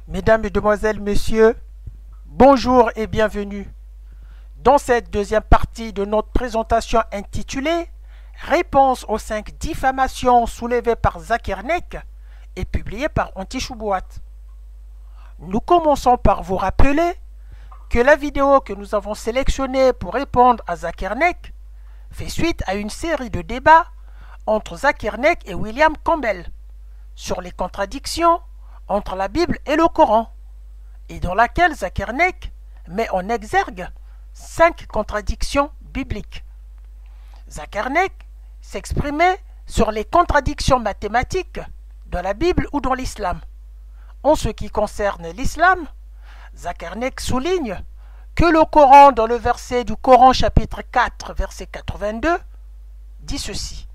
Mesdames, Mesdemoiselles, Messieurs, bonjour et bienvenue. Dans cette deuxième partie de notre présentation intitulée Réponse aux 5 diffamations soulevées par Zakernek et publiées par Antichouboat. Nous commençons par vous rappeler que la vidéo que nous avons sélectionnée pour répondre à Zakernek fait suite à une série de débats entre Zakernek et William Campbell sur les contradictions entre la Bible et le Coran, et dans laquelle Zakernek met en exergue 5 contradictions bibliques. Zakernek s'exprimait sur les contradictions mathématiques dans la Bible ou dans l'islam. En ce qui concerne l'islam, Zakernek souligne que le Coran, dans le verset du Coran chapitre 4, verset 82, dit ceci.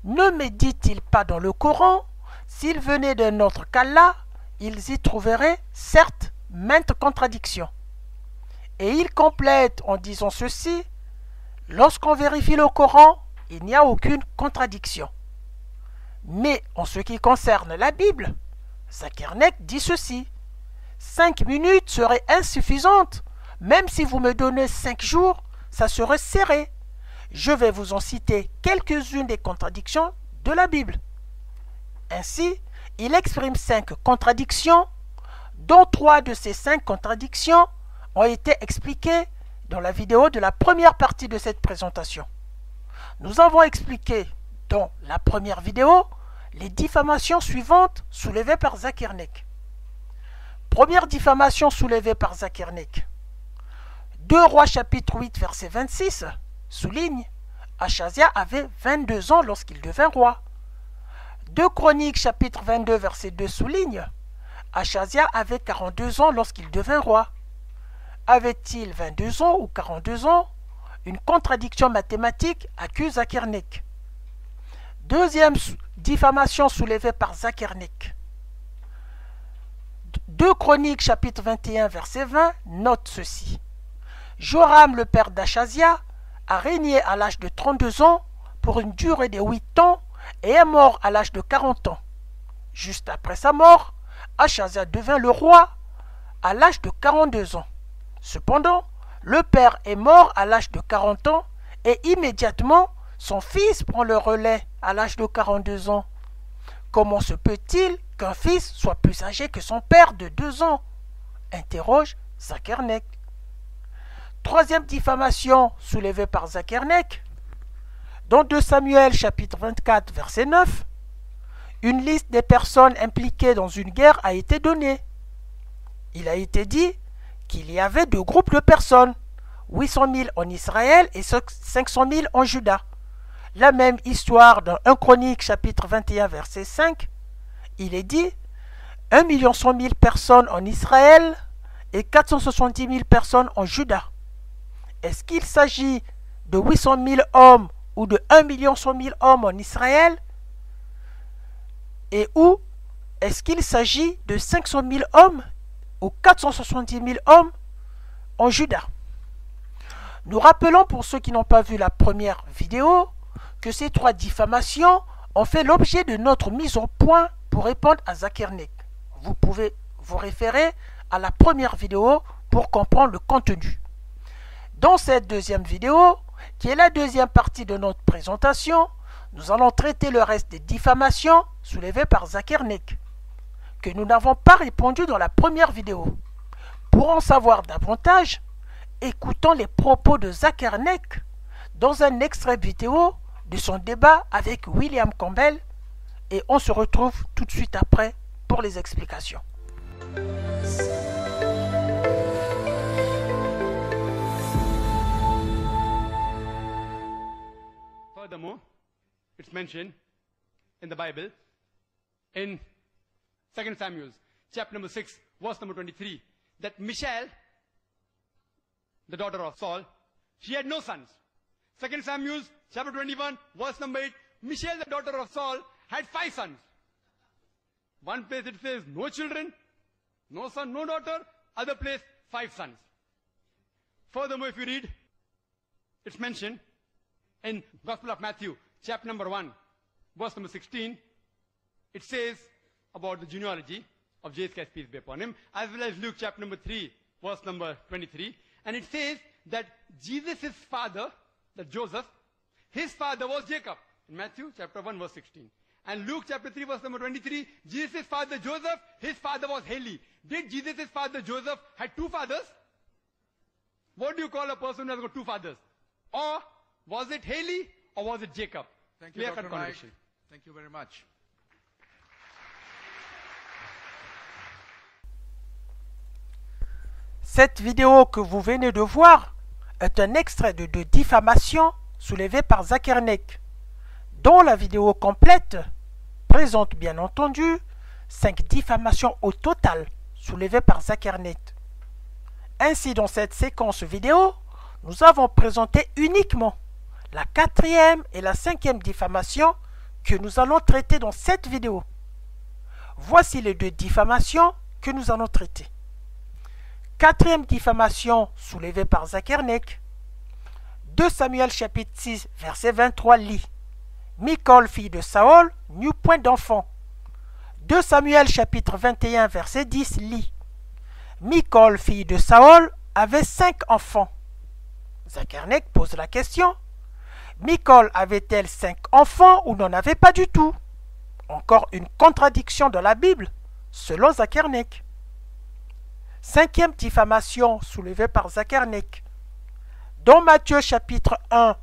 Ne me dit-il pas dans le Coran, s'ils venaient d'un autre qu'Allah, ils y trouveraient certes maintes contradictions. Et il complète en disant ceci, lorsqu'on vérifie le Coran, il n'y a aucune contradiction. Mais en ce qui concerne la Bible, Zakernek dit ceci, 5 minutes seraient insuffisantes, même si vous me donnez 5 jours, ça serait serré. Je vais vous en citer quelques-unes des contradictions de la Bible. Ainsi, il exprime 5 contradictions, dont 3 de ces 5 contradictions ont été expliquées dans la vidéo de la première partie de cette présentation. Nous avons expliqué dans la première vidéo les diffamations suivantes soulevées par Zakernek. Première diffamation soulevée par Zakernek. 2 Rois chapitre 8 verset 26 souligne Achazia avait 22 ans lorsqu'il devint roi. 2 Chroniques chapitre 22 verset 2 souligne Achazia avait 42 ans lorsqu'il devint roi. Avait-il 22 ans ou 42 ans? Une contradiction mathématique accuse Zakernek. Deuxième diffamation soulevée par Zakernek. 2 Chroniques chapitre 21 verset 20 note ceci. Joram, le père d'Achazia, a régné à l'âge de 32 ans pour une durée de 8 ans et est mort à l'âge de 40 ans. Juste après sa mort, Achazia devint le roi à l'âge de 42 ans. Cependant, le père est mort à l'âge de 40 ans et immédiatement, son fils prend le relais à l'âge de 42 ans. Comment se peut-il qu'un fils soit plus âgé que son père de 2 ans? Interroge Zakernek. Troisième diffamation soulevée par Zakernek. Dans 2 Samuel chapitre 24 verset 9, une liste des personnes impliquées dans une guerre a été donnée. Il a été dit qu'il y avait 2 groupes de personnes, 800 000 en Israël et 500 000 en Juda. La même histoire dans 1 Chronique chapitre 21 verset 5, il est dit 1 100 000 personnes en Israël et 470 000 personnes en Juda. Est-ce qu'il s'agit de 800 000 hommes ou de 1 100 000 hommes en Israël? Et où est-ce qu'il s'agit de 500 000 hommes ou 470 000 hommes en Juda? Nous rappelons pour ceux qui n'ont pas vu la première vidéo que ces 3 diffamations ont fait l'objet de notre mise au point pour répondre à Zakernek. Vous pouvez vous référer à la première vidéo pour comprendre le contenu. Dans cette deuxième vidéo, qui est la deuxième partie de notre présentation, nous allons traiter le reste des diffamations soulevées par Zakernek, que nous n'avons pas répondu dans la première vidéo. Pour en savoir davantage, écoutons les propos de Zakernek dans un extrait vidéo de son débat avec William Campbell et on se retrouve tout de suite après pour les explications. Furthermore, it's mentioned in the Bible in 2 Samuel, chapter number 6, verse number 23, that Michal, the daughter of Saul, she had no sons. 2 Samuel, chapter 21, verse number 8, Michal, the daughter of Saul, had 5 sons. One place it says no children, no son, no daughter. Other place, 5 sons. Furthermore, if you read, it's mentioned in Gospel of Matthew, chapter number 1, verse number 16, it says about the genealogy of Jesus Christ, peace be upon him, as well as Luke chapter number 3, verse number 23. And it says that Jesus' father, that Joseph, his father was Jacob. In Matthew chapter 1, verse 16. And Luke chapter 3, verse number 23, Jesus' father Joseph, his father was Heli. Did Jesus' father Joseph had two fathers? What do you call a person who has got two fathers? Or was it Heli or was it Jacob? Thank you, Dr. Mike. Thank you very much. Cette vidéo que vous venez de voir est un extrait de diffamation soulevé par Zakernek, dont la vidéo complète présente bien entendu 5 diffamations au total soulevées par Zakernek. Ainsi, dans cette séquence vidéo, nous avons présenté uniquement la 4e et la 5e diffamation que nous allons traiter dans cette vidéo. Voici les 2 diffamations que nous allons traiter. 4e diffamation soulevée par Zakernek. 2 Samuel chapitre 6 verset 23 lit: Michal, fille de Saül, n'eut point d'enfant. 2 Samuel chapitre 21 verset 10 lit: Michal, fille de Saül, avait 5 enfants. Zakernek pose la question: Michal avait-elle 5 enfants ou n'en avait pas du tout? Encore une contradiction dans la Bible, selon Zakernek. 5e diffamation soulevée par Zakernek. Dans Matthieu chapitre 1,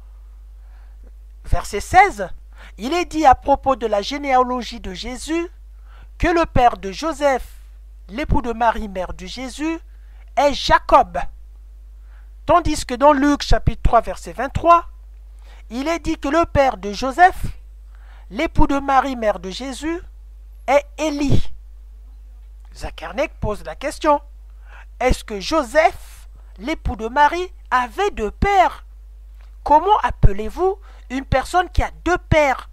verset 16, il est dit à propos de la généalogie de Jésus que le père de Joseph, l'époux de Marie, mère de Jésus, est Jacob. Tandis que dans Luc chapitre 3, verset 23, il est dit que le père de Joseph, l'époux de Marie, mère de Jésus, est Élie. Zakernek pose la question: est-ce que Joseph, l'époux de Marie, avait 2 pères? Comment appelez-vous une personne qui a 2 pères?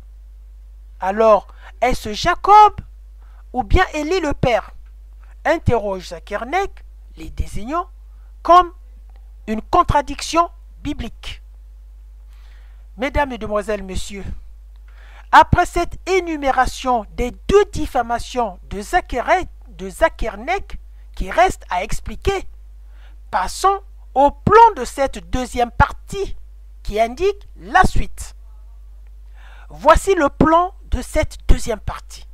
Alors, est-ce Jacob ou bien Élie le père? Interroge Zakernek, les désignant comme une contradiction biblique. Mesdames, Mesdemoiselles, Messieurs, après cette énumération des 2 diffamations de Zakernek qui reste à expliquer, passons au plan de cette 2e partie qui indique la suite. Voici le plan de cette 2e partie.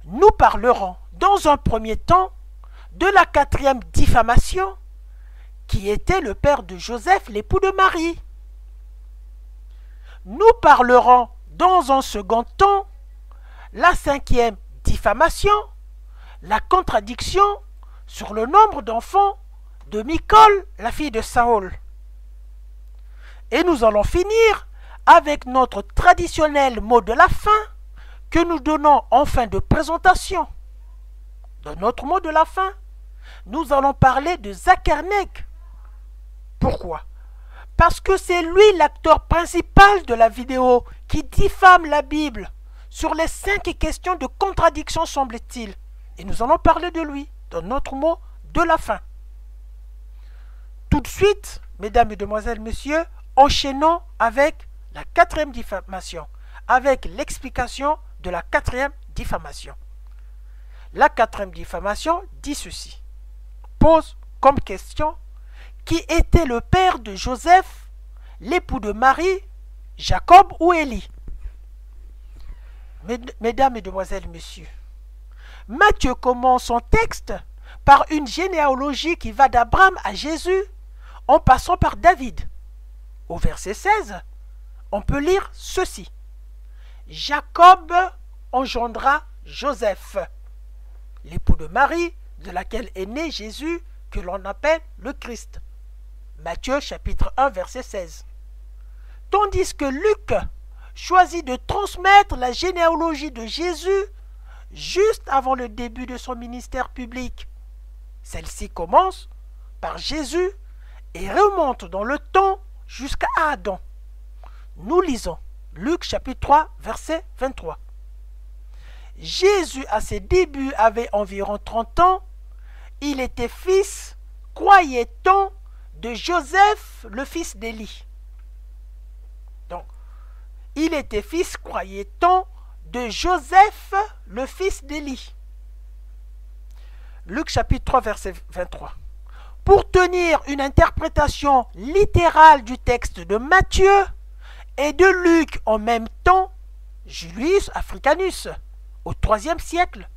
Nous parlerons dans un premier temps de la 4e diffamation qui était le père de Joseph, l'époux de Marie. Nous parlerons dans un second temps la 5e diffamation, la contradiction sur le nombre d'enfants de Michal, la fille de Saül. Et nous allons finir avec notre traditionnel mot de la fin que nous donnons en fin de présentation. Dans notre mot de la fin, nous allons parler de Zakernek. Pourquoi? Parce que c'est lui l'acteur principal de la vidéo qui diffame la Bible sur les 5 questions de contradiction, semble-t-il. Et nous allons parler de lui dans notre mot de la fin. Tout de suite, mesdames, mesdemoiselles, messieurs, enchaînons avec la 4e diffamation, avec l'explication de la 4e diffamation. La 4e diffamation dit ceci: pose comme question: qui était le père de Joseph, l'époux de Marie, Jacob ou Élie? Mesdames, Mesdemoiselles, Messieurs, Matthieu commence son texte par une généalogie qui va d'Abraham à Jésus en passant par David. Au verset 16, on peut lire ceci: Jacob engendra Joseph, l'époux de Marie, de laquelle est né Jésus, que l'on appelle le Christ. Matthieu chapitre 1, verset 16. Tandis que Luc choisit de transmettre la généalogie de Jésus juste avant le début de son ministère public. Celle-ci commence par Jésus et remonte dans le temps jusqu'à Adam. Nous lisons Luc chapitre 3, verset 23. Jésus, à ses débuts, avait environ 30 ans. Il était fils, croyait-on, de Joseph, le fils d'Élie. Donc, il était fils, croyait-on, de Joseph, le fils d'Élie. Luc chapitre 3, verset 23. Pour tenir une interprétation littérale du texte de Matthieu et de Luc en même temps, Julius Africanus, au IIIe siècle,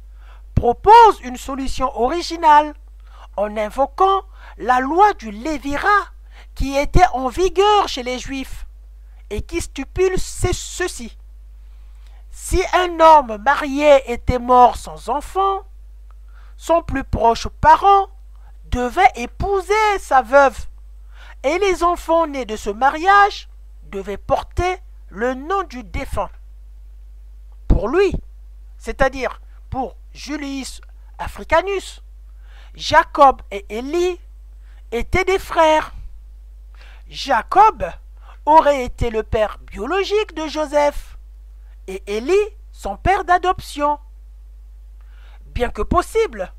propose une solution originale en invoquant la loi du Lévirat qui était en vigueur chez les Juifs et qui stipule ceci. Si un homme marié était mort sans enfant, son plus proche parent devait épouser sa veuve et les enfants nés de ce mariage devaient porter le nom du défunt. Pour lui, c'est-à-dire pour Julius Africanus, Jacob et Élie étaient des frères. Jacob aurait été le père biologique de Joseph et Élie son père d'adoption. Bien que possible,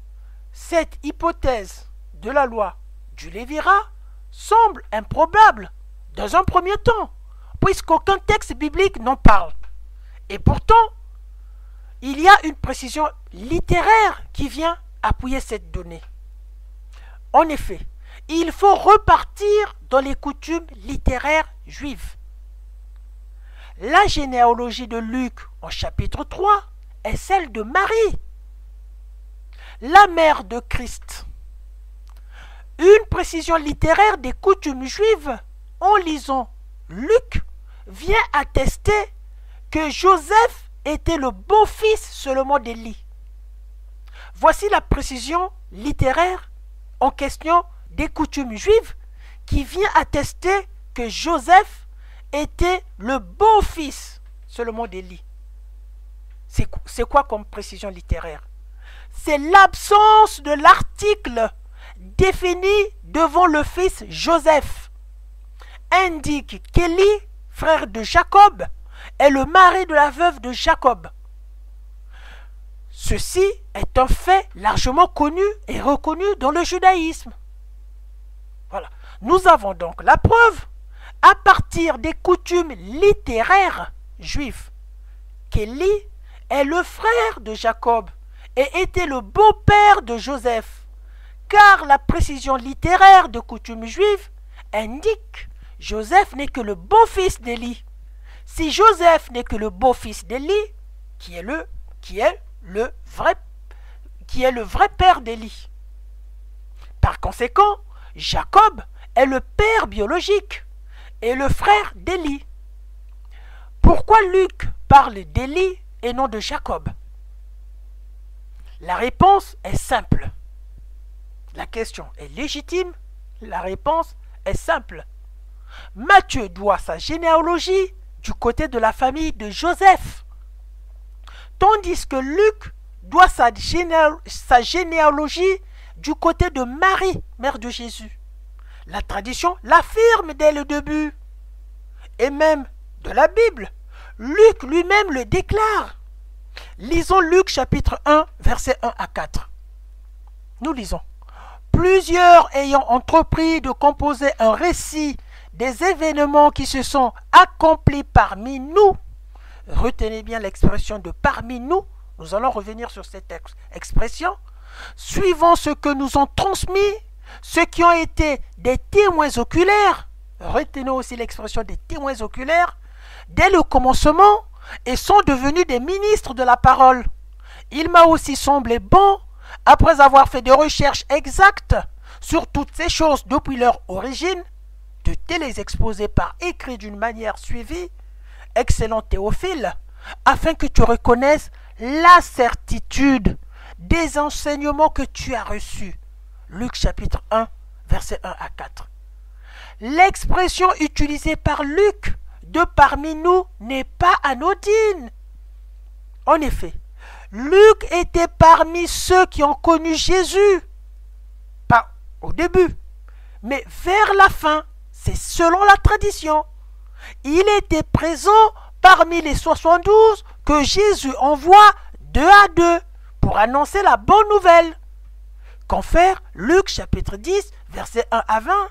cette hypothèse de la loi du Lévirat semble improbable dans un premier temps, puisqu'aucun texte biblique n'en parle. Et pourtant, il y a une précision littéraire qui vient appuyer cette donnée. En effet, il faut repartir dans les coutumes littéraires juives. La généalogie de Luc en chapitre 3 est celle de Marie, la mère de Christ. Une précision littéraire des coutumes juives en lisant Luc vient attester que Joseph était le beau-fils seulement d'Élie. Voici la précision littéraire en question des coutumes juives qui vient attester que Joseph était le beau-fils seulement d'Élie. C'est quoi comme précision littéraire? C'est l'absence de l'article défini devant le fils Joseph. Indique qu'Élie, frère de Jacob, est le mari de la veuve de Jacob. Ceci est un fait largement connu et reconnu dans le judaïsme. Voilà. Nous avons donc la preuve, à partir des coutumes littéraires juives, qu'Élie est le frère de Jacob et était le beau-père de Joseph, car la précision littéraire de coutumes juives indique Joseph n'est que le beau-fils d'Élie. Si Joseph n'est que le beau-fils d'Élie, qui est le vrai père d'Élie. Par conséquent, Jacob est le père biologique et le frère d'Élie. Pourquoi Luc parle d'Élie et non de Jacob? La réponse est simple. La question est légitime, la réponse est simple. Matthieu doit sa généalogie du côté de la famille de Joseph, tandis que Luc doit sa généalogie du côté de Marie, mère de Jésus. La tradition l'affirme dès le début, et même de la Bible, Luc lui-même le déclare. Lisons Luc chapitre 1, versets 1 à 4. Nous lisons. Plusieurs ayant entrepris de composer un récit des événements qui se sont accomplis parmi nous, retenez bien l'expression de parmi nous, nous allons revenir sur cette expression, suivant ce que nous ont transmis, ceux qui ont été des témoins oculaires, retenez aussi l'expression des témoins oculaires, dès le commencement, et sont devenus des ministres de la parole. Il m'a aussi semblé bon, après avoir fait des recherches exactes sur toutes ces choses depuis leur origine, de te les exposer par écrit d'une manière suivie, excellent Théophile, afin que tu reconnaisses la certitude des enseignements que tu as reçus. Luc chapitre 1, versets 1 à 4. L'expression utilisée par Luc de parmi nous n'est pas anodine. En effet, Luc était parmi ceux qui ont connu Jésus, pas au début, mais vers la fin, c'est selon la tradition. Il était présent parmi les 72 que Jésus envoie 2 à 2 pour annoncer la bonne nouvelle. Confère Luc chapitre 10, versets 1 à 20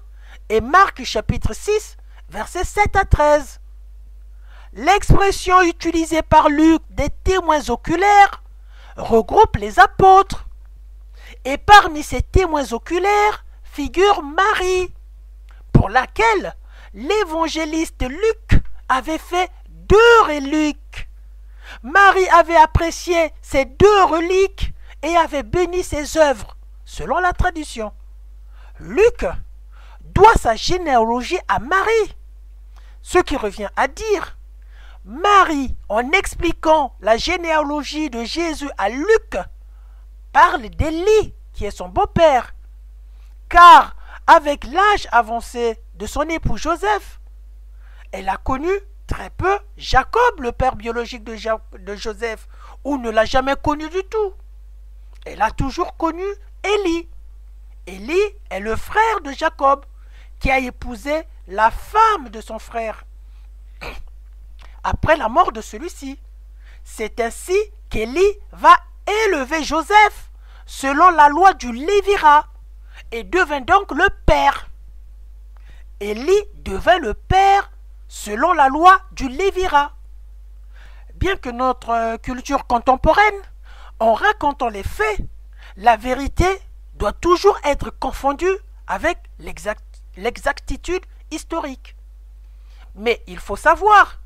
et Marc chapitre 6, versets 7 à 13. L'expression utilisée par Luc des témoins oculaires regroupe les apôtres Et parmi ces témoins oculaires figure Marie, pour laquelle l'évangéliste Luc avait fait 2 reliques. Marie avait apprécié ces 2 reliques et avait béni ses œuvres, selon la tradition. Luc doit sa généalogie à Marie, ce qui revient à dire, Marie, en expliquant la généalogie de Jésus à Luc, parle d'Élie, qui est son beau-père, car avec l'âge avancé de son époux Joseph, elle a connu très peu Jacob, le père biologique de Joseph, ou ne l'a jamais connu du tout. Elle a toujours connu Élie. Élie est le frère de Jacob, qui a épousé la femme de son frère après la mort de celui-ci. C'est ainsi qu'Élie va élever Joseph selon la loi du Lévirat et devint donc le père. Élie devint le père selon la loi du Lévirat. Bien que notre culture contemporaine, en racontant les faits, la vérité doit toujours être confondue avec l'exactitude historique. Mais il faut savoir,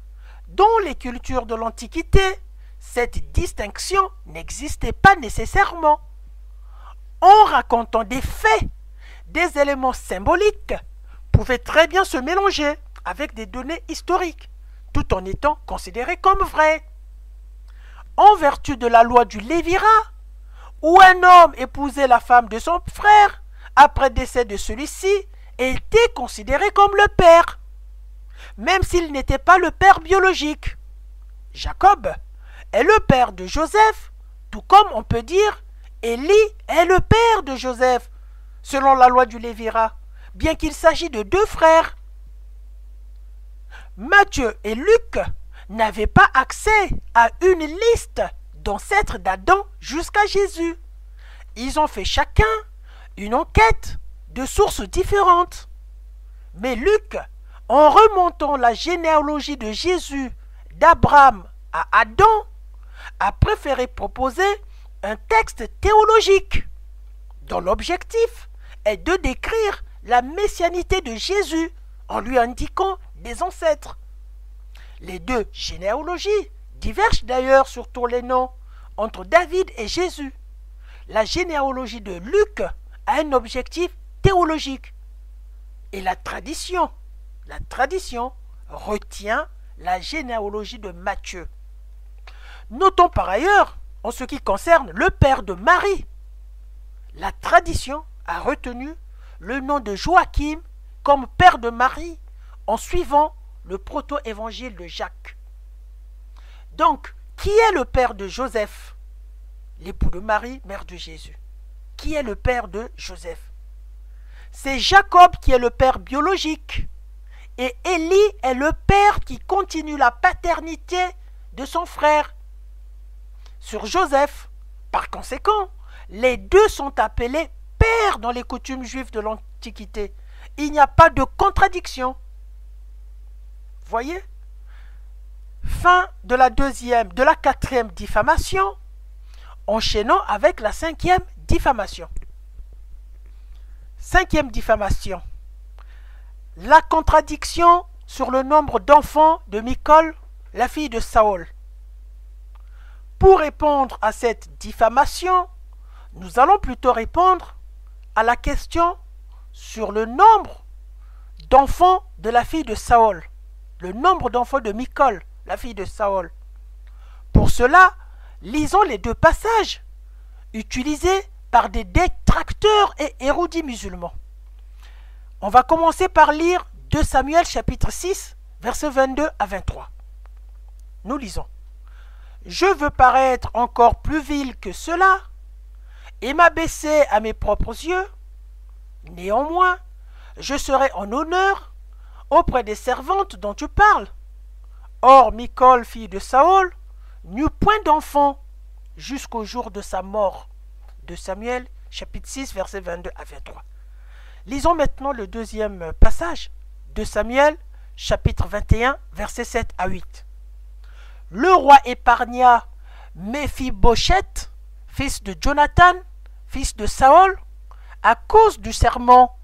dans les cultures de l'Antiquité, cette distinction n'existait pas nécessairement. En racontant des faits, des éléments symboliques pouvaient très bien se mélanger avec des données historiques, tout en étant considérés comme vrais. En vertu de la loi du Lévirat, où un homme épousait la femme de son frère, après décès de celui-ci, était considéré comme le père, même s'il n'était pas le père biologique. Jacob est le père de Joseph, tout comme on peut dire Élie est le père de Joseph, selon la loi du Lévirat, bien qu'il s'agisse de 2 frères. Matthieu et Luc n'avaient pas accès à une liste d'ancêtres d'Adam jusqu'à Jésus. Ils ont fait chacun une enquête de sources différentes. Mais Luc, en remontant la généalogie de Jésus d'Abraham à Adam, a préféré proposer un texte théologique dont l'objectif est de décrire la messianité de Jésus en lui indiquant des ancêtres. Les 2 généalogies divergent d'ailleurs surtout les noms entre David et Jésus. La généalogie de Luc a un objectif théologique et la tradition retient la généalogie de Matthieu. Notons par ailleurs, en ce qui concerne le père de Marie, la tradition a retenu le nom de Joachim comme père de Marie en suivant le proto-évangile de Jacques. Donc, qui est le père de Joseph, l'époux de Marie, mère de Jésus? Qui est le père de Joseph? C'est Jacob qui est le père biologique et Élie est le père qui continue la paternité de son frère sur Joseph. Par conséquent, les 2 sont appelés pères dans les coutumes juives de l'Antiquité. Il n'y a pas de contradiction. Voyez? Fin de la 4e diffamation, enchaînant avec la 5e diffamation. 5e diffamation. La contradiction sur le nombre d'enfants de Michal, la fille de Saül. Pour répondre à cette diffamation, nous allons plutôt répondre à la question sur le nombre d'enfants de la fille de Saül, le nombre d'enfants de Michal, la fille de Saül. Pour cela, lisons les 2 passages utilisés par des détracteurs et érudits musulmans. On va commencer par lire 2 Samuel chapitre 6, versets 22 à 23. Nous lisons. « Je veux paraître encore plus vil que cela et m'abaisser à mes propres yeux. Néanmoins, je serai en honneur auprès des servantes dont tu parles. Or, Michal, fille de Saül, n'eut point d'enfant jusqu'au jour de sa mort. » 2 Samuel, chapitre 6, versets 22 à 23. Lisons maintenant le 2e passage, 2 Samuel, chapitre 21, versets 7 à 8. Le roi épargna Méphibosheth, fils de Jonathan, fils de Saül, à cause du serment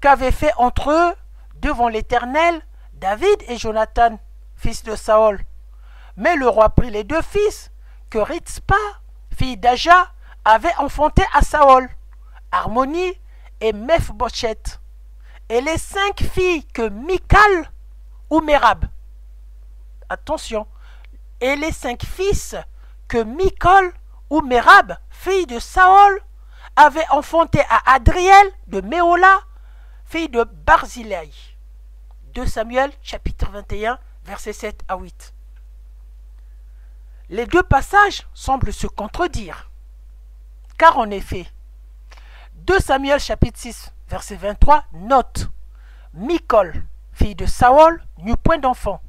qu'avaient fait entre eux devant l'Éternel David et Jonathan, fils de Saül. Mais le roi prit les 2 fils que Ritzpa, fille d'Aja, avait enfantés à Saül, Harmonie et Mephbosheth, et les 5 filles que Michal ou Mérab. Attention, et les 5 fils que Michal ou Mérab, fille de Saül, avait enfanté à Adriel de Méola, fille de Barzillai. 2 Samuel, chapitre 21, versets 7 à 8. Les 2 passages semblent se contredire, car en effet, 2 Samuel, chapitre 6, verset 23, note « Michal, fille de Saül, n'eut point d'enfant ».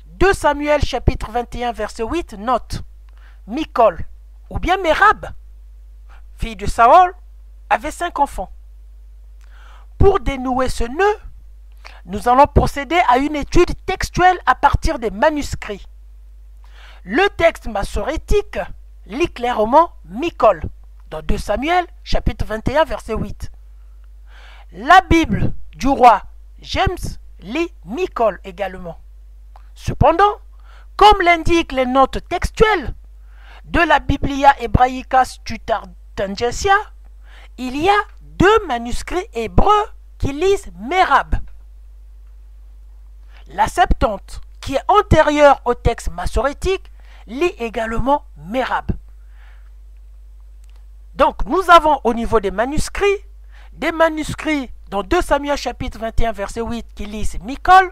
2 Samuel, chapitre 21, verset 8, note « Michal, ou bien Mérab, fille de Saül, avait 5 enfants ». Pour dénouer ce nœud, nous allons procéder à une étude textuelle à partir des manuscrits. Le texte massorétique lit clairement Michal dans 2 Samuel, chapitre 21, verset 8. La Bible du roi James lit Michal également. Cependant, comme l'indiquent les notes textuelles de la Biblia Hebraica Stutartangesia, il y a 2 manuscrits hébreux qui lisent Mérab. La Septante, qui est antérieure au texte massorétique, lit également Mérab. Donc, nous avons au niveau des manuscrits dans 2 Samuel chapitre 21 verset 8 qui lisent Michal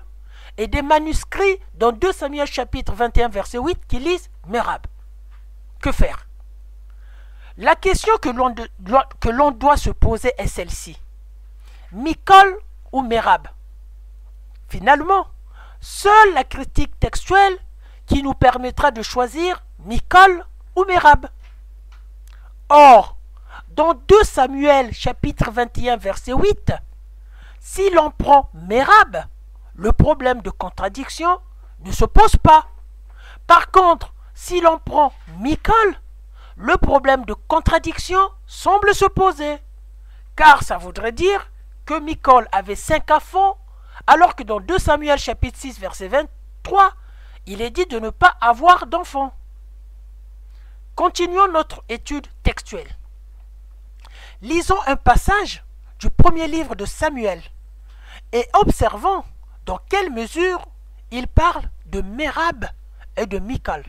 et des manuscrits dans 2 Samuel chapitre 21 verset 8 qui lisent Mérab. Que faire? La question que l'on doit se poser est celle-ci. Michal ou Mérab? Finalement, seule la critique textuelle qui nous permettra de choisir Michal ou Mérab. Or, dans 2 Samuel chapitre 21 verset 8, si l'on prend Mérab, le problème de contradiction ne se pose pas. Par contre, si l'on prend Michal, le problème de contradiction semble se poser. Car ça voudrait dire que Michal avait 5 enfants, alors que dans 2 Samuel chapitre 6 verset 23, il est dit de ne pas avoir d'enfants. Continuons notre étude textuelle. Lisons un passage du premier livre de Samuel et observons dans quelle mesure il parle de Mérab et de Michal.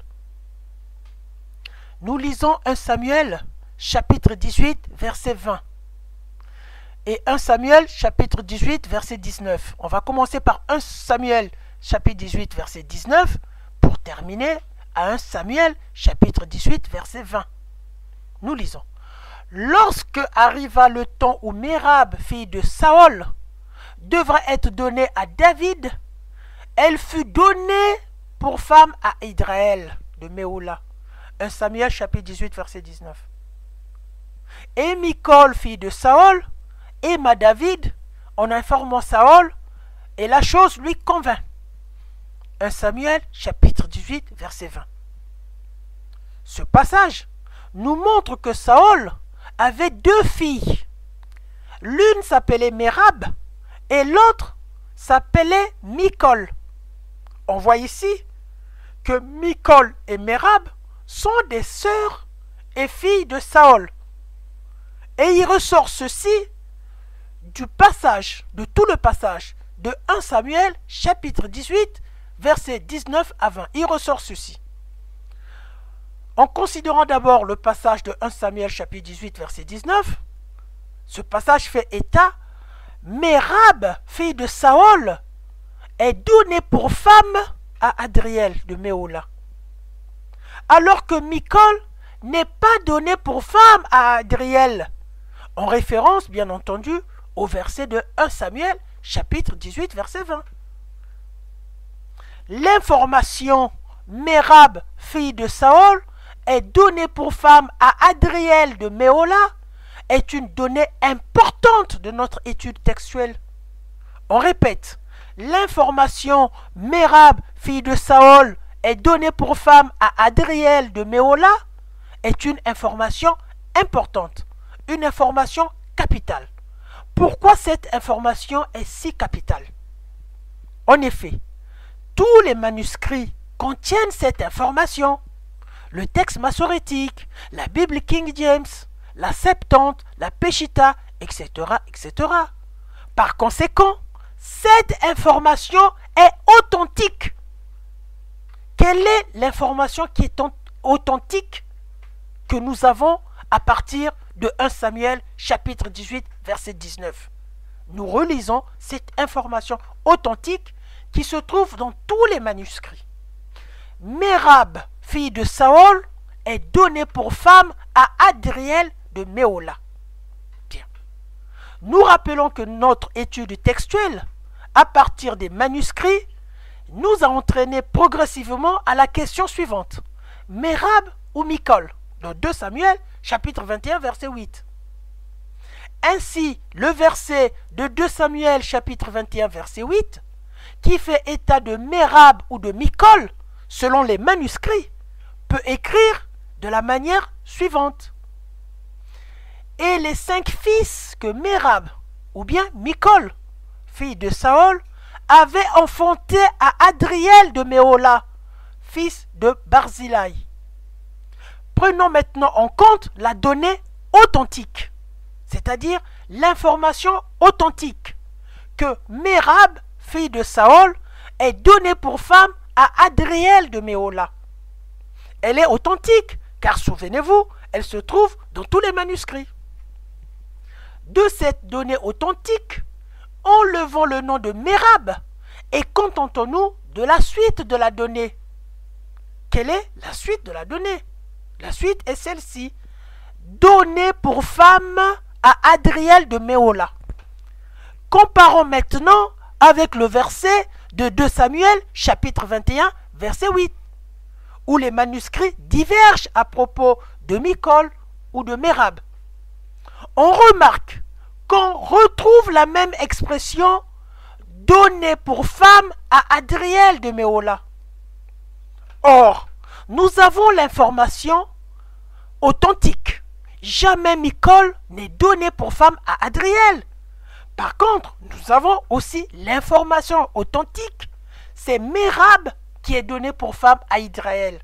Nous lisons 1 Samuel chapitre 18 verset 20 et 1 Samuel chapitre 18 verset 19. On va commencer par 1 Samuel chapitre 18 verset 19 pour terminer à 1 Samuel chapitre 18 verset 20. Nous lisons. Lorsque arriva le temps où Mérab, fille de Saül, devrait être donnée à David, elle fut donnée pour femme à Israël de Méola. 1 Samuel chapitre 18 verset 19. Et Michal, fille de Saül, aima David en informant Saül, et la chose lui convint. 1 Samuel chapitre 18 verset 20. Ce passage nous montre que Saül avait 2 filles. L'une s'appelait Mérab et l'autre s'appelait Michal. On voit ici que Michal et Mérab sont des sœurs et filles de Saül. Et il ressort ceci du passage, de tout le passage de 1 Samuel chapitre 18 versets 19 à 20. Il ressort ceci. En considérant d'abord le passage de 1 Samuel chapitre 18 verset 19, ce passage fait état, Mérab, fille de Saül, est donnée pour femme à Adriel de Méola. Alors que Michal n'est pas donnée pour femme à Adriel, en référence bien entendu au verset de 1 Samuel chapitre 18 verset 20. L'information Mérab, fille de Saül, est donnée pour femme à Adriel de Méola est une donnée importante de notre étude textuelle. On répète, l'information Mérab, fille de Saül, est donnée pour femme à Adriel de Méola est une information importante, une information capitale. Pourquoi cette information est si capitale? En effet, tous les manuscrits contiennent cette information. Le texte massorétique, la Bible King James, la Septante, la Peshitta, etc., etc. Par conséquent, cette information est authentique. Quelle est l'information qui est authentique que nous avons à partir de 1 Samuel chapitre 18 verset 19? Nous relisons cette information authentique qui se trouve dans tous les manuscrits. Mérab, fille de Saül, est donnée pour femme à Adriel de Méhola. Bien. Nous rappelons que notre étude textuelle, à partir des manuscrits, nous a entraîné progressivement à la question suivante. Mérab ou Michal, dans 2 Samuel, chapitre 21, verset 8. Ainsi, le verset de 2 Samuel, chapitre 21, verset 8, qui fait état de Mérab ou de Michal, selon les manuscrits, peut écrire de la manière suivante. Et les 5 fils que Mérab, ou bien Michal, fille de Saül, avait enfanté à Adriel de Méhola, fils de Barzillai. Prenons maintenant en compte la donnée authentique, c'est-à-dire l'information authentique, que Mérab, fille de Saül, est donnée pour femme à Adriel de Méhola. Elle est authentique, car souvenez-vous, elle se trouve dans tous les manuscrits. De cette donnée authentique, enlevons le nom de Mérab et contentons-nous de la suite de la donnée. Quelle est la suite de la donnée? La suite est celle-ci. Donnée pour femme à Adriel de Méhola. Comparons maintenant avec le verset de 2 Samuel, chapitre 21, verset 8, où les manuscrits divergent à propos de Michal ou de Mérab. On remarque qu'on retrouve la même expression donnée pour femme à Adriel de Méhola. Or, nous avons l'information authentique. Jamais Michal n'est donnée pour femme à Adriel. Par contre, nous avons aussi l'information authentique. C'est Mérab qui est donnée pour femme à Adriel.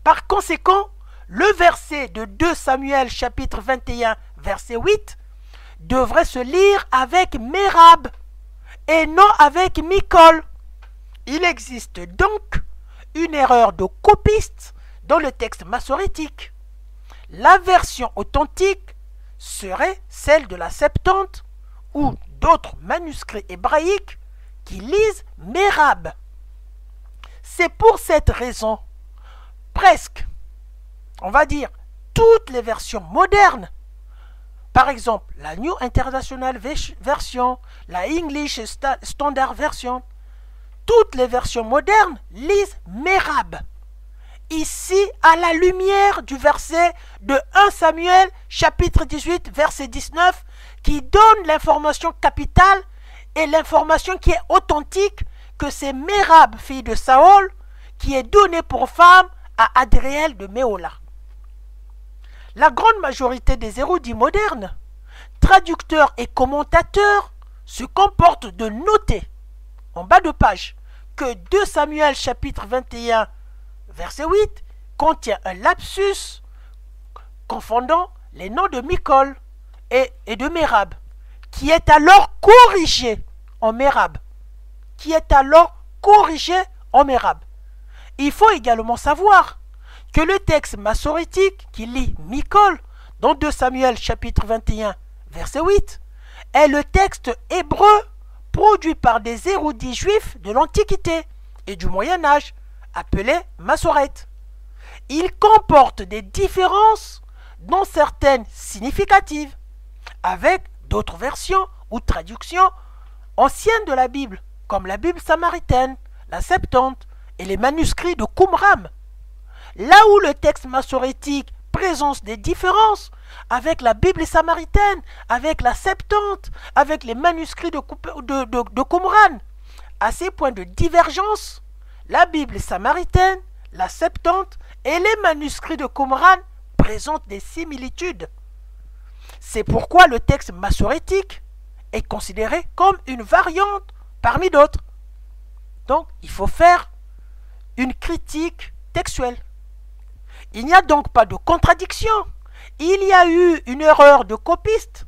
Par conséquent, le verset de 2 Samuel chapitre 21 verset 8 devrait se lire avec Mérab et non avec Michal. Il existe donc une erreur de copiste dans le texte massorétique. La version authentique serait celle de la Septante ou d'autres manuscrits hébraïques qui lisent Mérab. C'est pour cette raison, presque, on va dire, toutes les versions modernes, par exemple la New International Version, la English Standard Version, toutes les versions modernes lisent Mérab. Ici, à la lumière du verset de 1 Samuel, chapitre 18, verset 19, qui donne l'information capitale et l'information qui est authentique, que c'est Mérab, fille de Saül, qui est donnée pour femme à Adriel de Méhola. La grande majorité des érudits modernes, traducteurs et commentateurs, se comportent de noter, en bas de page, que 2 Samuel chapitre 21, verset 8, contient un lapsus confondant les noms de Michal et de Mérab, qui est alors corrigé en Mérab. Il faut également savoir que le texte massorétique qui lit Michal dans 2 Samuel chapitre 21, verset 8, est le texte hébreu produit par des érudits juifs de l'Antiquité et du Moyen-Âge, appelés massorètes. Il comporte des différences, dont certaines significatives, avec d'autres versions ou traductions anciennes de la Bible, comme la Bible samaritaine, la Septante et les manuscrits de Qumran. Là où le texte massorétique présente des différences avec la Bible samaritaine, avec la Septante, avec les manuscrits de Qumran, à ces points de divergence, la Bible samaritaine, la Septante et les manuscrits de Qumran présentent des similitudes. C'est pourquoi le texte massorétique est considéré comme une variante parmi d'autres. Donc, il faut faire une critique textuelle. Il n'y a donc pas de contradiction. Il y a eu une erreur de copiste.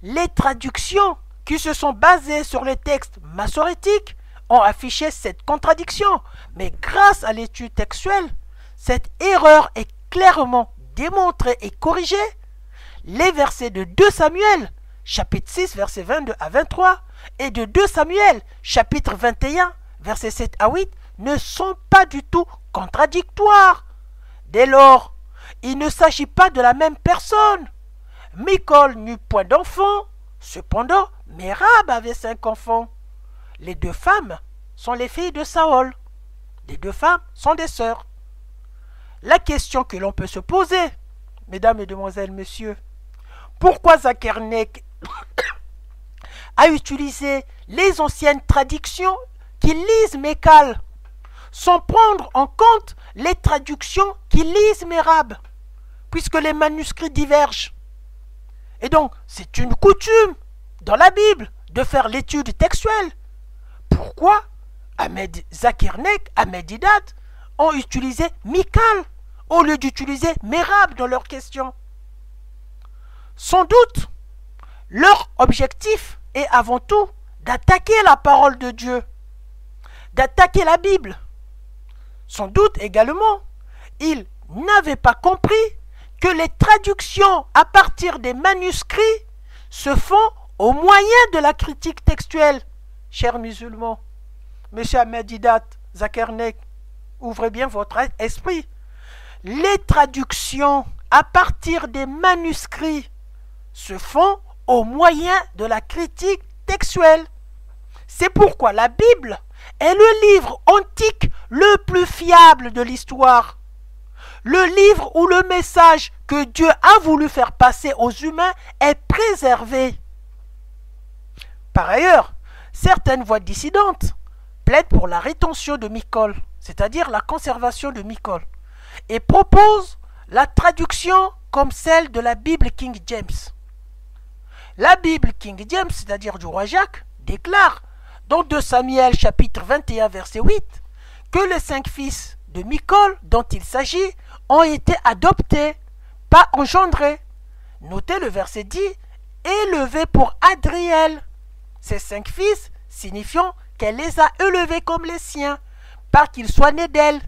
Les traductions qui se sont basées sur les textes massorétiques ont affiché cette contradiction. Mais grâce à l'étude textuelle, cette erreur est clairement démontrée et corrigée. Les versets de 2 Samuel, chapitre 6, versets 22 à 23, et de 2 Samuel, chapitre 21, versets 7 à 8, ne sont pas du tout contradictoires. Dès lors, il ne s'agit pas de la même personne. Michal n'eut point d'enfant, cependant, Mérab avait 5 enfants. Les 2 femmes sont les filles de Saül. Les 2 femmes sont des sœurs. La question que l'on peut se poser, mesdames, mesdemoiselles, messieurs, pourquoi Zakernek a utilisé les anciennes traductions qui lisent Michal sans prendre en compte les traductions qui lisent Mérab, puisque les manuscrits divergent. Et donc, c'est une coutume dans la Bible de faire l'étude textuelle. Pourquoi Zakernek, Ahmedidat ont utilisé Michal au lieu d'utiliser Mérab dans leurs questions? Sans doute, leur objectif est avant tout d'attaquer la parole de Dieu, d'attaquer la Bible. Sans doute également, ils n'avaient pas compris que les traductions à partir des manuscrits se font au moyen de la critique textuelle. Chers musulmans, Monsieur Ahmedidat, Zakernek, ouvrez bien votre esprit. Les traductions à partir des manuscrits se font au moyen de la critique textuelle. C'est pourquoi la Bible est le livre antique le plus fiable de l'histoire. Le livre où le message que Dieu a voulu faire passer aux humains est préservé. Par ailleurs, certaines voix dissidentes plaident pour la rétention de Michal, c'est-à-dire la conservation de Michal, et proposent la traduction comme celle de la Bible King James. La Bible King James, c'est-à-dire du roi Jacques, déclare dans 2 Samuel chapitre 21 verset 8 que les 5 fils de Michal dont il s'agit ont été adoptés, pas engendrés. Notez le verset dit « élevés pour Adriel ». Ces 5 fils signifiant qu'elle les a élevés comme les siens, pas qu'ils soient nés d'elle.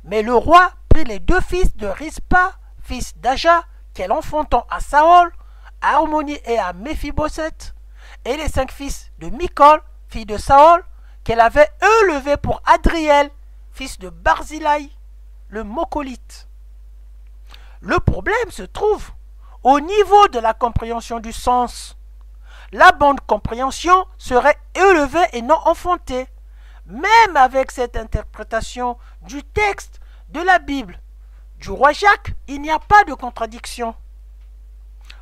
Mais le roi prit les 2 fils de Rispa, fils d'Aja, qu'elle enfantant à Saül, à Harmonie et à Méphibosheth, et les 5 fils de Michal, fille de Saül, qu'elle avait élevés pour Adriel, fils de Barzillai, le Mocolite. Le problème se trouve au niveau de la compréhension du sens. La bonne compréhension serait élevée et non enfantée. Même avec cette interprétation du texte de la Bible du roi Jacques, il n'y a pas de contradiction.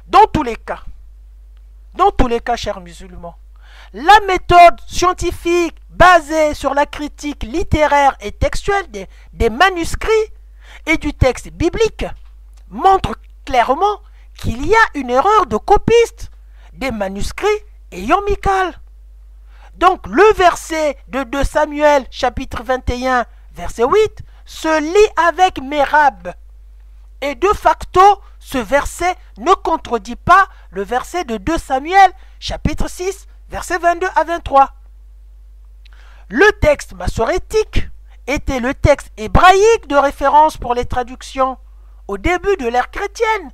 Dans tous les cas, chers musulmans, la méthode scientifique basée sur la critique littéraire et textuelle des manuscrits et du texte biblique montre clairement qu'il y a une erreur de copiste des manuscrits ayant Michal. Donc le verset de 2 Samuel chapitre 21 verset 8 se lit avec Mérab. Et de facto, ce verset ne contredit pas le verset de 2 Samuel chapitre 6 verset 22 à 23. Le texte massorétique était le texte hébraïque de référence pour les traductions au début de l'ère chrétienne.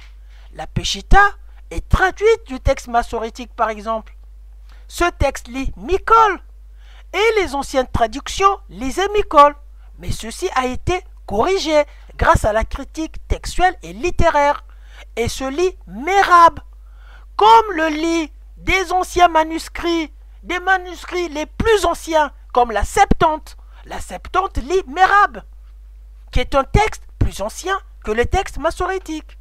La Peshitta est traduite du texte massorétique par exemple. Ce texte lit Michal et les anciennes traductions lisaient Michal, mais ceci a été corrigé grâce à la critique textuelle et littéraire et se lit Mérab, comme le lit des anciens manuscrits, des manuscrits les plus anciens comme la Septante. La Septante lit Mérab, qui est un texte plus ancien que le texte massorétique.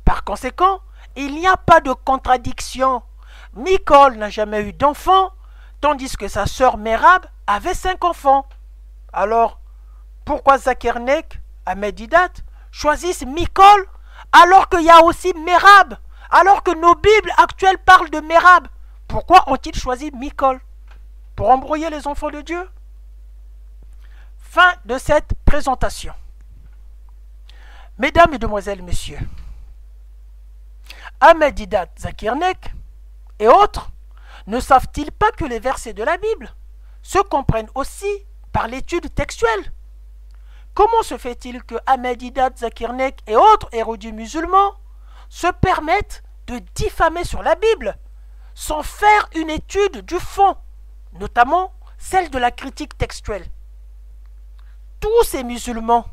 Par conséquent, il n'y a pas de contradiction. Michal n'a jamais eu d'enfant, tandis que sa sœur Mérab avait 5 enfants. Alors, pourquoi Zakernek, Ahmedidat, choisissent Michal alors qu'il y a aussi Mérab, alors que nos Bibles actuelles parlent de Mérab? Pourquoi ont-ils choisi Michal? Pour embrouiller les enfants de Dieu? Fin de cette présentation. Mesdames, Mesdemoiselles, Messieurs, Ahmed Deedat Zakir Naik et autres ne savent-ils pas que les versets de la Bible se comprennent aussi par l'étude textuelle? Comment se fait-il que Ahmed Deedat Zakir Naik et autres érudits musulmans se permettent de diffamer sur la Bible sans faire une étude du fond, notamment celle de la critique textuelle? Tous ces musulmans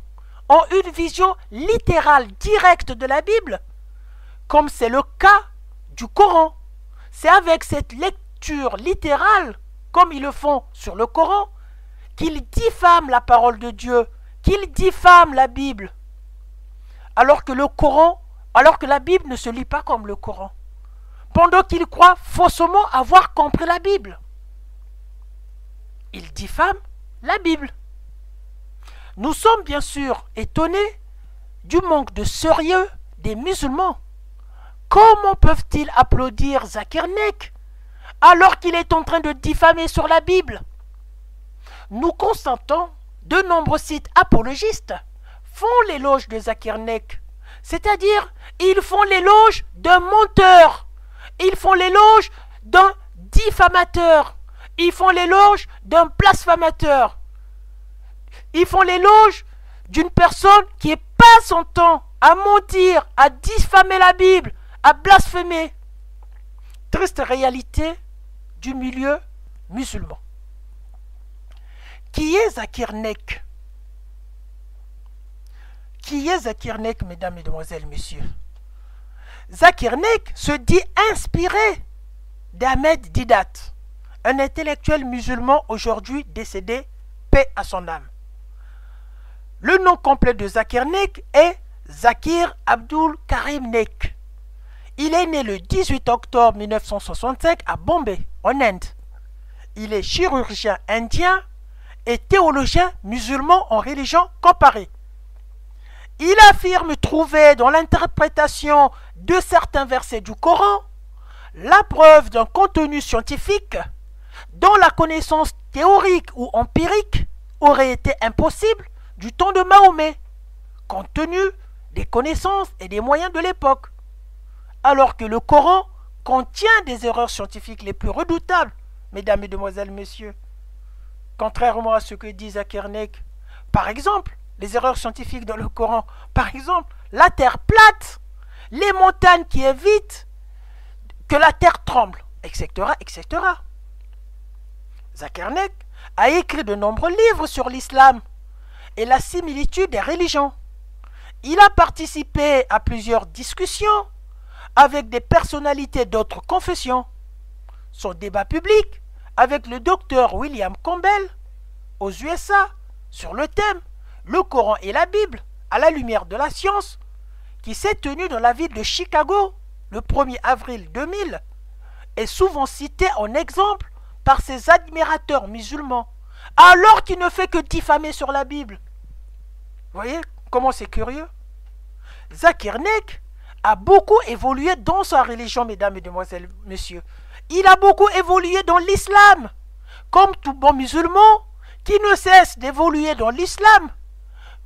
ont une vision littérale directe de la Bible, comme c'est le cas du Coran. C'est avec cette lecture littérale, comme ils le font sur le Coran, qu'ils diffament la parole de Dieu, qu'ils diffament la Bible, alors que la Bible ne se lit pas comme le Coran, pendant qu'ils croient faussement avoir compris la Bible. Ils diffament la Bible. Nous sommes bien sûr étonnés du manque de sérieux des musulmans. Comment peuvent-ils applaudir Zakir Naik alors qu'il est en train de diffamer sur la Bible? Nous constatons de nombreux sites apologistes font l'éloge de Zakir Naik, c'est-à-dire ils font l'éloge d'un menteur, ils font l'éloge d'un diffamateur, ils font l'éloge d'un blasphémateur. Ils font l'éloge d'une personne qui passe son temps à mentir, à diffamer la Bible, à blasphémer. Triste réalité du milieu musulman. Qui est Zakir Naik? Qui est Zakir Naik, mesdames, mesdemoiselles, messieurs? Zakir Naik se dit inspiré d'Ahmed Deedat, un intellectuel musulman aujourd'hui décédé, paix à son âme. Le nom complet de Zakir Naik est Zakir Abdul Karim Naik. Il est né le 18 octobre 1965 à Bombay, en Inde. Il est chirurgien indien et théologien musulman en religion comparée. Il affirme trouver dans l'interprétation de certains versets du Coran la preuve d'un contenu scientifique dont la connaissance théorique ou empirique aurait été impossible du temps de Mahomet, compte tenu des connaissances et des moyens de l'époque, alors que le Coran contient des erreurs scientifiques les plus redoutables, mesdames, mesdemoiselles, messieurs, contrairement à ce que dit Zakir Naik. Par exemple, les erreurs scientifiques dans le Coran, par exemple, la terre plate, les montagnes qui évitent que la terre tremble, etc., etc. Zakir Naik a écrit de nombreux livres sur l'islam et la similitude des religions. Il a participé à plusieurs discussions avec des personnalités d'autres confessions. Son débat public avec le docteur William Campbell aux USA sur le thème « Le Coran et la Bible à la lumière de la science » qui s'est tenu dans la ville de Chicago le 1er avril 2000 est souvent cité en exemple par ses admirateurs musulmans alors qu'il ne fait que diffamer sur la Bible. Vous voyez comment c'est curieux? Zakir Naik a beaucoup évolué dans sa religion, mesdames, mesdemoiselles, messieurs. Il a beaucoup évolué dans l'islam, comme tout bon musulman qui ne cesse d'évoluer dans l'islam,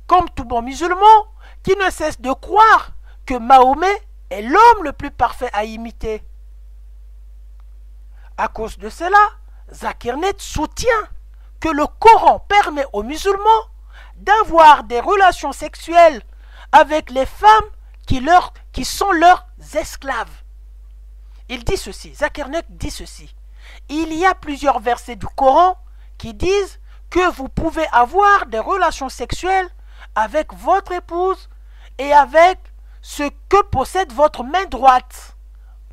comme tout bon musulman qui ne cesse de croire que Mahomet est l'homme le plus parfait à imiter. À cause de cela, Zakir Naik soutient que le Coran permet aux musulmans d'avoir des relations sexuelles avec les femmes qui sont leurs esclaves. Il dit ceci, Zakir Naik dit ceci: il y a plusieurs versets du Coran qui disent que vous pouvez avoir des relations sexuelles avec votre épouse et avec ce que possède votre main droite.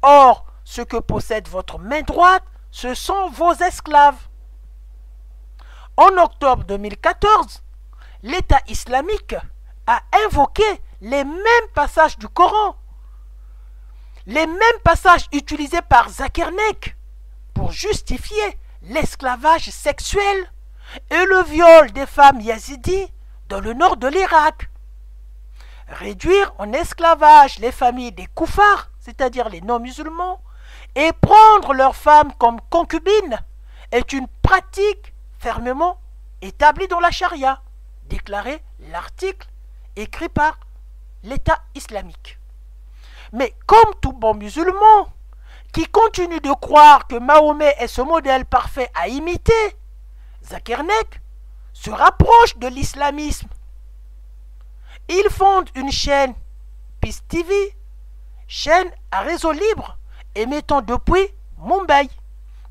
Or, ce que possède votre main droite, ce sont vos esclaves. En octobre 2014, l'État islamique a invoqué les mêmes passages du Coran, les mêmes passages utilisés par Zakir Naik pour justifier l'esclavage sexuel et le viol des femmes yazidis dans le nord de l'Irak. réduire en esclavage les familles des koufars, c'est-à-dire les non-musulmans, et prendre leurs femmes comme concubines est une pratique fermement établie dans la charia, déclaré l'article écrit par l'État islamique. Mais comme tout bon musulman qui continue de croire que Mahomet est ce modèle parfait à imiter, Zakir Naik se rapproche de l'islamisme. Il fonde une chaîne, Peace TV, chaîne à réseau libre émettant depuis Mumbai,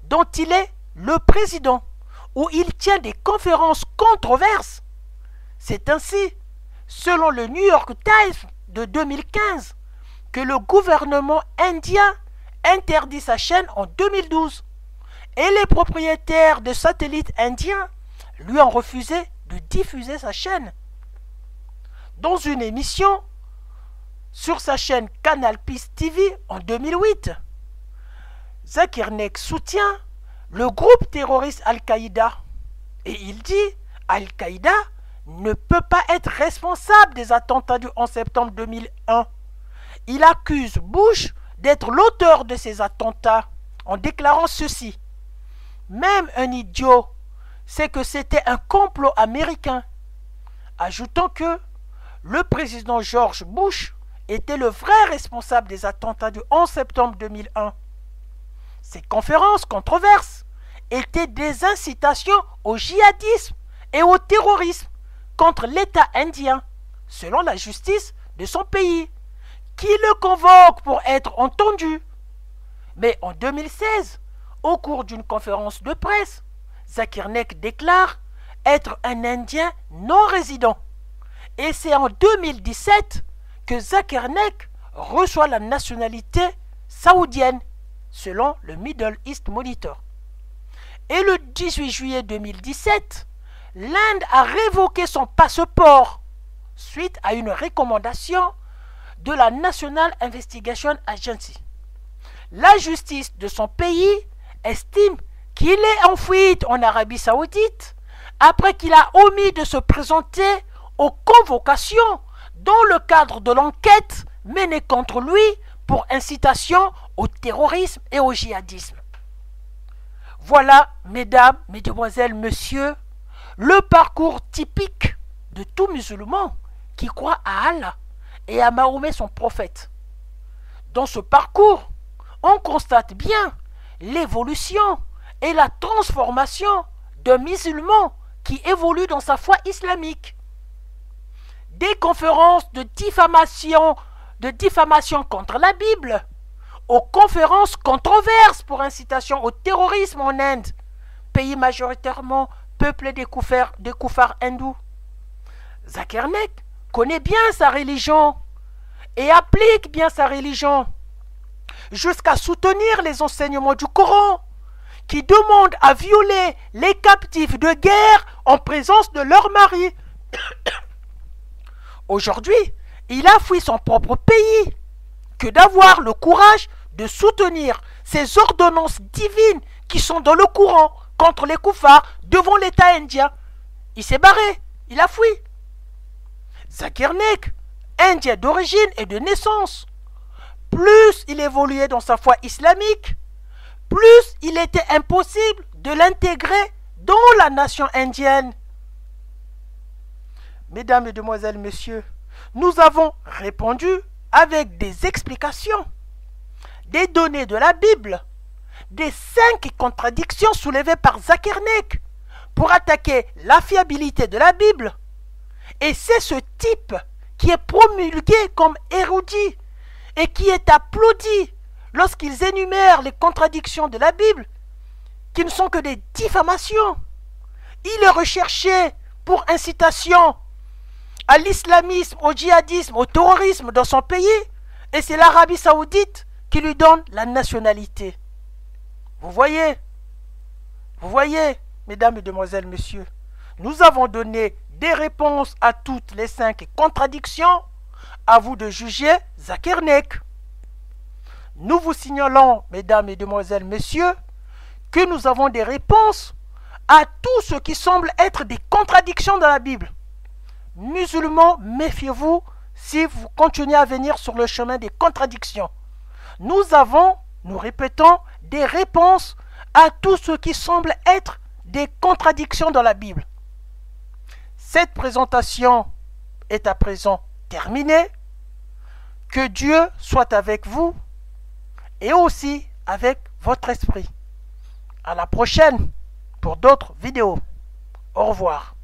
dont il est le président, où il tient des conférences controverses. C'est ainsi, selon le New York Times de 2015, que le gouvernement indien interdit sa chaîne en 2012 et les propriétaires de satellites indiens lui ont refusé de diffuser sa chaîne. Dans une émission sur sa chaîne Canal Peace TV en 2008, Zakir Naik soutient le groupe terroriste Al-Qaïda et il dit Al-Qaïda ne peut pas être responsable des attentats du 11 septembre 2001. Il accuse Bush d'être l'auteur de ces attentats en déclarant ceci. Même un idiot sait que c'était un complot américain, ajoutant que le président George Bush était le vrai responsable des attentats du 11 septembre 2001. Ces conférences controverses étaient des incitations au djihadisme et au terrorisme contre l'État indien, selon la justice de son pays, qui le convoque pour être entendu. Mais en 2016, au cours d'une conférence de presse, Zakir Naik déclare être un Indien non résident. Et c'est en 2017 que Zakir Naik reçoit la nationalité saoudienne, selon le Middle East Monitor. Et le 18 juillet 2017, l'Inde a révoqué son passeport suite à une recommandation de la National Investigation Agency. La justice de son pays estime qu'il est en fuite en Arabie Saoudite après qu'il a omis de se présenter aux convocations dans le cadre de l'enquête menée contre lui pour incitation au terrorisme et au djihadisme. Voilà, mesdames, mesdemoiselles, messieurs, le parcours typique de tout musulman qui croit à Allah et à Mahomet son prophète. Dans ce parcours, on constate bien l'évolution et la transformation d'un musulman qui évolue dans sa foi islamique. Des conférences de diffamation contre la Bible, aux conférences controverses pour incitation au terrorisme en Inde, pays majoritairement peuplé des koufars hindous. Zakir Naik connaît bien sa religion et applique bien sa religion, jusqu'à soutenir les enseignements du Coran, qui demandent à violer les captifs de guerre en présence de leur mari. Aujourd'hui, il a fui son propre pays que d'avoir le courage de soutenir ces ordonnances divines qui sont dans le Coran contre les koufars devant l'État indien. Il s'est barré, il a fui. Zakir Naik, indien d'origine et de naissance, plus il évoluait dans sa foi islamique, plus il était impossible de l'intégrer dans la nation indienne. Mesdames, Mesdemoiselles, Messieurs, nous avons répondu avec des explications, des données de la Bible, des 5 contradictions soulevées par Zakir Naik pour attaquer la fiabilité de la Bible. Et c'est ce type qui est promulgué comme érudit et qui est applaudi lorsqu'ils énumèrent les contradictions de la Bible, qui ne sont que des diffamations. Il est recherché pour incitation à l'islamisme, au djihadisme, au terrorisme dans son pays, et c'est l'Arabie Saoudite qui lui donne la nationalité. Vous voyez, mesdames, mesdemoiselles, messieurs, nous avons donné des réponses à toutes les 5 contradictions. À vous de juger Zakir Naik. Nous vous signalons, mesdames, mesdemoiselles, messieurs, que nous avons des réponses à tout ce qui semble être des contradictions dans la Bible. Musulmans, méfiez-vous si vous continuez à venir sur le chemin des contradictions. Nous avons, nous répétons, des réponses à tout ce qui semble être des contradictions dans la Bible. Cette présentation est à présent terminée. Que Dieu soit avec vous et aussi avec votre esprit. À la prochaine pour d'autres vidéos. Au revoir.